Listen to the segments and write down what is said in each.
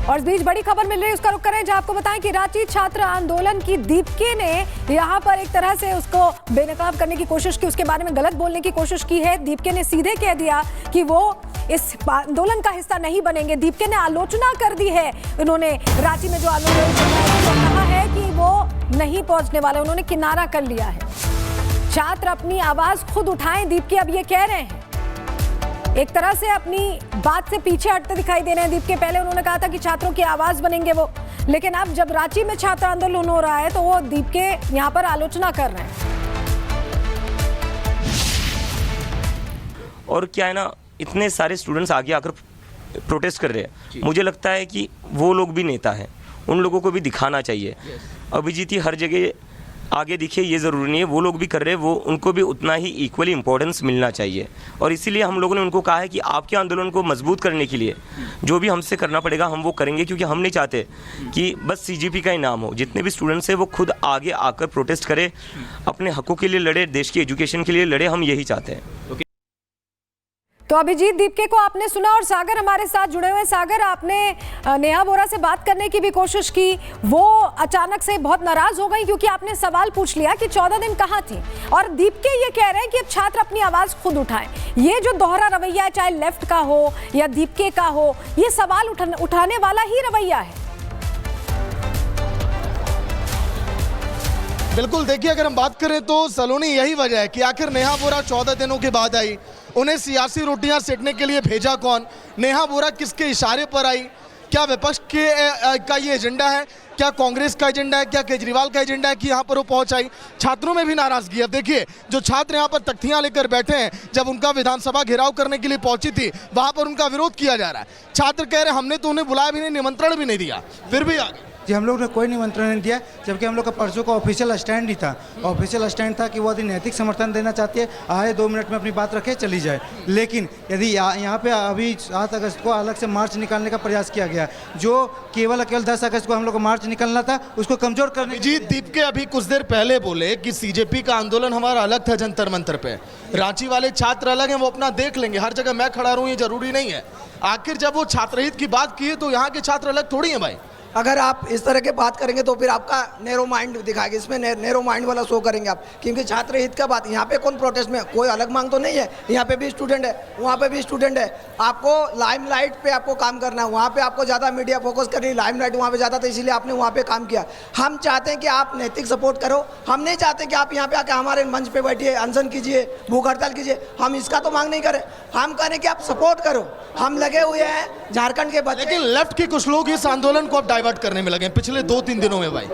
और इस बीच बड़ी खबर मिल रही है, उसका रुख करें, जहां आपको बताएं कि रांची छात्र आंदोलन की दीपके ने यहां पर एक तरह से उसको बेनकाब करने की कोशिश की, उसके बारे में गलत बोलने की कोशिश की है। दीपके ने सीधे कह दिया कि वो इस आंदोलन का हिस्सा नहीं बनेंगे। दीपके ने आलोचना कर दी है, उन्होंने रांची में जो आंदोलन चल रहा है तो कहा है कि वो नहीं पहुंचने वाले, उन्होंने किनारा कर लिया है। छात्र अपनी आवाज खुद उठाएं, दीपके अब ये कह रहे हैं, एक तरह से अपनी बात से पीछे हटते दिखाई दे रहे हैं। दीपके पहले उन्होंने कहा था कि छात्रों की आवाज बनेंगे वो, लेकिन अब जब रांची में छात्र आंदोलन हो रहा है तो वो दीपके यहां पर आलोचना कर रहे हैं। और क्या है ना, इतने सारे स्टूडेंट्स आगे आकर प्रोटेस्ट कर रहे हैं, मुझे लगता है कि वो लोग भी नेता हैं, उन लोगों को भी दिखाना चाहिए। अभिजीत ही हर जगह आगे दिखे ये ज़रूरी नहीं है, वो लोग भी कर रहे हैं, वो उनको भी उतना ही इक्वली इम्पोर्टेंस मिलना चाहिए। और इसीलिए हम लोगों ने उनको कहा है कि आपके आंदोलन को मजबूत करने के लिए जो भी हमसे करना पड़ेगा हम वो करेंगे, क्योंकि हम नहीं चाहते कि बस सीजीपी का ही नाम हो। जितने भी स्टूडेंट्स हैं वो खुद आगे आकर प्रोटेस्ट करें, अपने हकों के लिए लड़े, देश की एजुकेशन के लिए लड़े, हम यही चाहते हैं। तो अभिजीत, दीपके को आपने सुना और सागर हमारे साथ जुड़े हुए। सागर, आपने नेहा बोरा से बात करने की भी कोशिश की, वो अचानक से बहुत नाराज हो गई क्योंकि आपने सवाल पूछ लिया कि 14 दिन कहाँ थी, और दीपके ये कह रहे हैं कि अब छात्र अपनी आवाज खुद उठाएं। ये जो दोहरा रवैया है, चाहे लेफ्ट का हो या दीपके का हो, ये सवाल उठाने वाला ही रवैया है। बिल्कुल, देखिए, अगर हम बात करें तो सलोनी यही वजह है कि आखिर नेहा बोरा 14 दिनों के बाद आई, उन्हें सियासी रोटियां सेकने के लिए भेजा कौन, नेहा बोरा किसके इशारे पर आई, क्या विपक्ष का ये एजेंडा है, क्या कांग्रेस का एजेंडा है, क्या केजरीवाल का एजेंडा है कि यहाँ पर वो पहुँच आई। छात्रों में भी नाराजगी। अब देखिए, जो छात्र यहाँ पर तख्तियाँ लेकर बैठे हैं, जब उनका विधानसभा घेराव करने के लिए पहुंची थी, वहाँ पर उनका विरोध किया जा रहा है। छात्र कह रहे हमने तो उन्हें बुलाया भी नहीं, निमंत्रण भी नहीं दिया, फिर भी आगे जी हम लोग ने कोई निमंत्रण नहीं दिया, जबकि हम लोग का परसों का ऑफिशियल स्टैंड ही था। ऑफिशियल स्टैंड था कि वो यदि नैतिक समर्थन देना चाहती है, आए 2 मिनट में अपनी बात रखे चली जाए। लेकिन यदि यहाँ पे अभी 7 अगस्त को अलग से मार्च निकालने का प्रयास किया गया, जो केवल 10 अगस्त को हम लोग को मार्च निकलना था, उसको कमजोर करने। जी, दीपके अभी कुछ देर पहले बोले कि सीजेपी का आंदोलन हमारा अलग था जंतर मंतर पे, रांची वाले छात्र अलग हैं, वो अपना देख लेंगे, हर जगह मैं खड़ा रहूं ये जरूरी नहीं है। आखिर जब वो छात्र हित की बात की है तो यहाँ के छात्र अलग थोड़ी हैं भाई। अगर आप इस तरह के बात करेंगे तो फिर आपका नैरो माइंड दिखाएगा, इसमें नैरो माइंड वाला शो करेंगे आप, क्योंकि छात्र हित का बात, यहाँ पे कौन प्रोटेस्ट में कोई अलग मांग तो नहीं है, यहाँ पे भी स्टूडेंट है, वहाँ पे भी स्टूडेंट है। आपको लाइमलाइट पे आपको काम करना है, वहाँ पे आपको ज़्यादा मीडिया फोकस कर रही है, लाइमलाइट वहाँ पे ज़्यादा था, इसीलिए आपने वहाँ पे काम किया। हम चाहते हैं कि आप नैतिक सपोर्ट करो, हम नहीं चाहते कि आप यहाँ पे आके हमारे मंच पे बैठिए, अनशन कीजिए, भूख हड़ताल कीजिए, हम इसका तो मांग नहीं करें, हम करें कि आप सपोर्ट करो। हम लगे हुए हैं झारखंड के बच्चे। लेकिन लेफ्ट के कुछ लोग इस आंदोलन को अब डाइवर्ट करने में लगे पिछले 2-3 दिनों में भाई।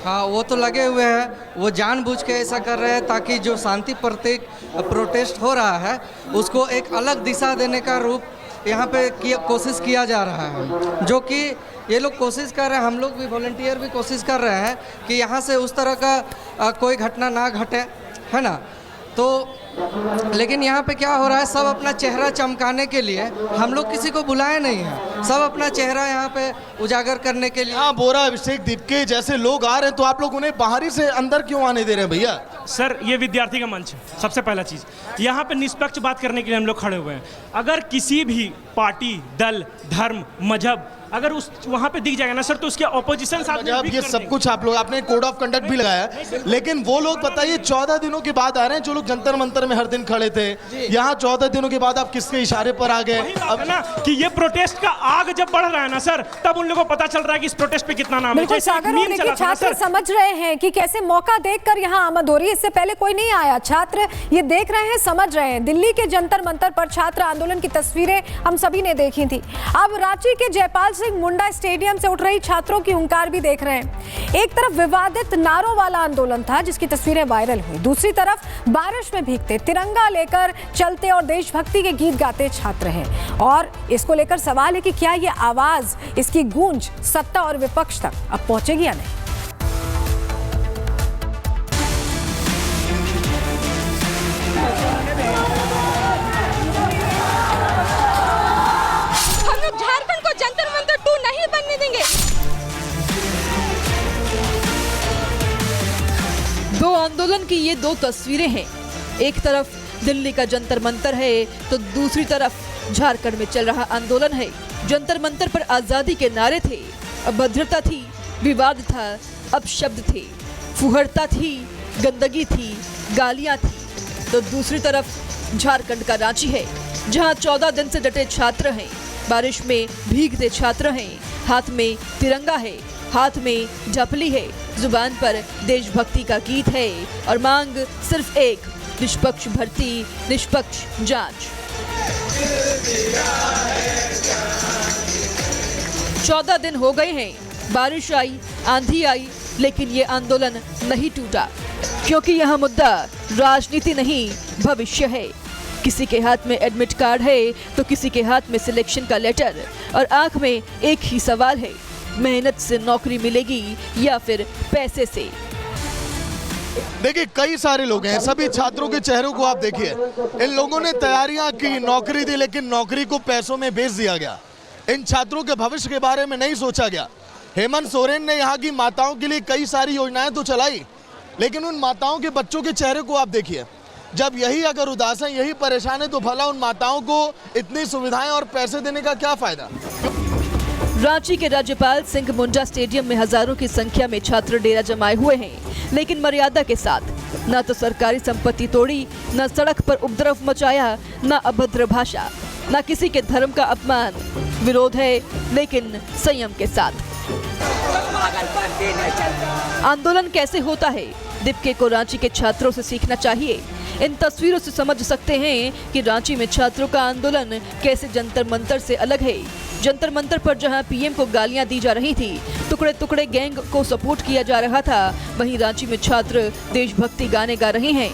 हाँ, वो तो लगे हुए हैं, वो जानबूझ के ऐसा कर रहे हैं ताकि जो शांति प्रतीक प्रोटेस्ट हो रहा है उसको एक अलग दिशा देने का रूप यहाँ पे कोशिश किया जा रहा है, जो कि ये लोग कोशिश कर रहे हैं, हम लोग भी वॉलंटियर भी कोशिश कर रहे हैं कि यहाँ से उस तरह का कोई घटना ना घटे, है ना। तो लेकिन यहाँ पे क्या हो रहा है, सब अपना चेहरा चमकाने के लिए, हम लोग किसी को बुलाए नहीं है, सब अपना चेहरा यहाँ पे उजागर करने के लिए। हाँ, बोरा, अभिषेक, दीपके जैसे लोग आ रहे हैं तो आप लोग उन्हें बाहरी से अंदर क्यों आने दे रहे हैं भैया? सर, ये विद्यार्थी का मंच है, सबसे पहला चीज़ यहाँ पे निष्पक्ष बात करने के लिए हम लोग खड़े हुए हैं। अगर किसी भी पार्टी, दल, धर्म, मजहब अगर उस वहाँ पे दिख जाएगा ना सर, तो उसके ऑपोजिशन साथ में ये सब कुछ आप लोग, आपने कोड ऑफ कंडक्ट भी लगाया, लेकिन वो लोग बताइए 14 दिनों के बाद आ रहे हैं, जो लोग जंतर मंतर में हर दिन खड़े थे, यहाँ 14 दिनों के बाद आप किसके इशारे पर आ गए? अब ना कि ये प्रोटेस्ट का आग जब बढ़ रहा है ना सर, तब उन लोगों को पता चल रहा है कि इस प्रोटेस्ट पे कितना नाम है। बिल्कुल सागर, लेकिन छात्र समझ रहे हैं कि कैसे मौका देखकर यहाँ आमद हो रही है, इससे पहले कोई नहीं आया, छात्र ये देख रहे हैं, समझ रहे हैं। दिल्ली के जंतर मंतर पर छात्र आंदोलन की तस्वीरें हम सभी ने देखी थी। अब रांची के जयपाल सिंह मुंडा स्टेडियम से उठ रही छात्रों की हुंकार भी देख रहे हैं। एक तरफ विवादित नारों वाला आंदोलन था जिसकी तस्वीरें वायरल हुई, दूसरी तरफ बारिश में भीगते, तिरंगा लेकर चलते और देशभक्ति के गीत गाते छात्र हैं। और इसको लेकर सवाल है कि क्या ये आवाज, इसकी गूंज सत्ता और विपक्ष तक अब पहुंचेगी या नहीं। झारखंड को जंतर मंतर 2 नहीं बनने देंगे। 2 आंदोलन की ये 2 तस्वीरें हैं, एक तरफ दिल्ली का जंतर मंतर है तो दूसरी तरफ झारखंड में चल रहा आंदोलन है। जंतर मंतर पर आजादी के नारे थे, अभद्रता थी, विवाद था, अपशब्द थे, फुहरता थी, गंदगी थी, गालियां थी। तो दूसरी तरफ झारखंड का रांची है, जहां 14 दिन से डटे छात्र हैं, बारिश में भीगते छात्र हैं, हाथ में तिरंगा है, हाथ में ढपली है, जुबान पर देशभक्ति का गीत है और मांग सिर्फ एक, निष्पक्ष भर्ती, निष्पक्ष जांच। 14 दिन हो गए हैं, बारिश आई, आंधी आई, लेकिन ये आंदोलन नहीं टूटा, क्योंकि यह मुद्दा राजनीति नहीं, भविष्य है। किसी के हाथ में एडमिट कार्ड है तो किसी के हाथ में सिलेक्शन का लेटर और आंख में एक ही सवाल है, मेहनत से नौकरी मिलेगी या फिर पैसे से। देखिए कई सारे लोग हैं, सभी छात्रों के चेहरों को आप देखिए, इन लोगों ने तैयारियां की, नौकरी दी, लेकिन नौकरी को पैसों में बेच दिया गया। इन छात्रों के भविष्य के बारे में नहीं सोचा गया। हेमंत सोरेन ने यहाँ की माताओं के लिए कई सारी योजनाएं तो चलाई, लेकिन उन माताओं के बच्चों के चेहरे को आप देखिए। जब यही अगर उदास है, यही परेशान है, तो भला उन माताओं को इतनी सुविधाएं और पैसे देने का क्या फायदा। रांची के राज्यपाल सिंह मुंडा स्टेडियम में हजारों की संख्या में छात्र डेरा जमाए हुए हैं, लेकिन मर्यादा के साथ। न तो सरकारी संपत्ति तोड़ी, न सड़क पर उपद्रव मचाया, न अभद्र भाषा, न किसी के धर्म का अपमान। विरोध है लेकिन संयम के साथ। आंदोलन कैसे होता है, दीपके को रांची के छात्रों से सीखना चाहिए। इन तस्वीरों से समझ सकते हैं कि रांची में छात्रों का आंदोलन कैसे जंतर मंतर से अलग है। जंतर मंतर पर जहां पीएम को गालियां दी जा रही थी, टुकड़े टुकड़े गैंग को सपोर्ट किया जा रहा था, वहीं रांची में छात्र देशभक्ति गाने गा रहे हैं।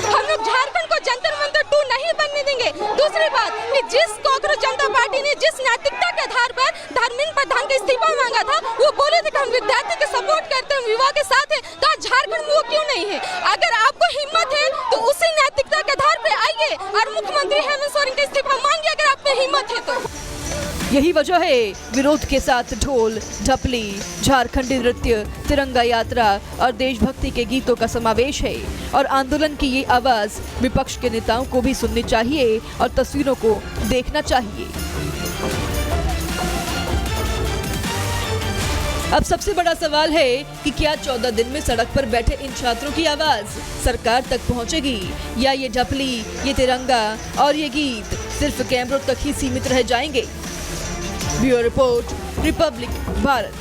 हम लोग झारखंड को जंतर मंतर 2 नहीं बनने देंगे। दूसरी बात कि जिस कांग्रेस जनता पार्टी ने जिस नैतिकता के आधार पर धर्मेंद्र प्रधान का इस्तीफा मांगा था, वो बोले थे कि हम विद्यार्थी के सपोर्ट करते हैं, विवाह के साथ है, तो आज झारखंड में वो क्यों नहीं है? अगर आपको हिम्मत है तो उसी नैतिकता के आधार पर आइए और मुख्यमंत्री हेमंत सोरेन का इस्तीफा मांगिए, अगर आप में हिम्मत है तो। यही वजह है विरोध के साथ ढोल, ढपली, झारखंडी नृत्य, तिरंगा यात्रा और देशभक्ति के गीतों का समावेश है। और आंदोलन की ये आवाज विपक्ष के नेताओं को भी सुननी चाहिए और तस्वीरों को देखना चाहिए। अब सबसे बड़ा सवाल है कि क्या 14 दिन में सड़क पर बैठे इन छात्रों की आवाज सरकार तक पहुंचेगी, या ये ढपली, ये तिरंगा और ये गीत सिर्फ कैमरों तक ही सीमित रह जाएंगे। Bureau report, Republic Bharat.